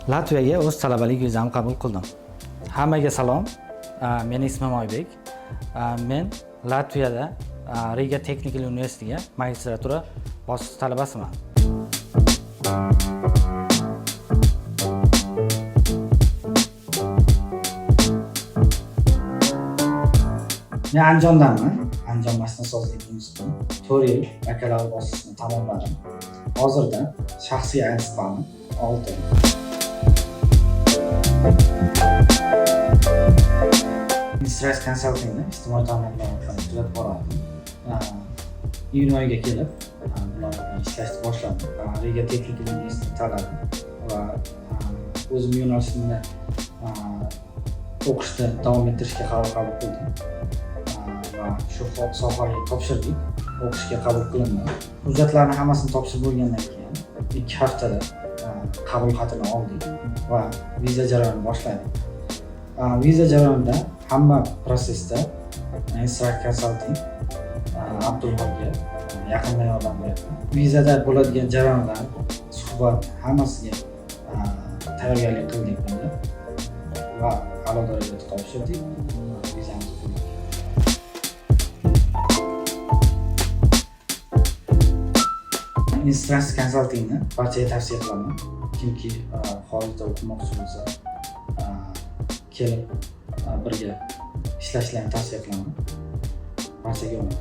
Latviyaga o'z talabalik vizamni qabul qildim. Hammaga salom. Mening ismim Oybek. Men Latviyada Riga Texnikal universitetiga magistratura bosqich talabasiman. Men Andijondanman. Andijon mashinasozlik institutida 4 yil bakalavr bosqichini tamomladim. Hozirda shaxsiy aylanmani 6 yil. Stress Consulting'da ijtimoiy tarmoqlarni kuzatib borardim. Iyun oyiga kelib, bular bilan ishlashni boshladim. Riga Texnikal universitetini tanladim va o'zim yo'nalishimda o'qishni davom ettirishga qaror qabul qildim. Va shu sohaga topshirdik, o'qishga qabul qilindim. Hujjatlarni hammasini topshirib bo'lgandan keyin 2 haftada qabul xatini oldik va viza jarayonini boshladik. Viza jarayonida hamma prosesda Instruct Consulting Abdullohga yaqindan yordam berdi. Vizada bo'ladigan jarayonlar, suhbat hammasiga tayyorgarlik qildik bunda va a'lo darajada topshirdik. Vizamiz bo'ldi. Instruct Consultingni barchaga tavsiya qilaman. Kimki xorijda o'qimoqchi bo'lsa, kelib birga ishlashlarni tavsiya qilaman. Barchaga umid.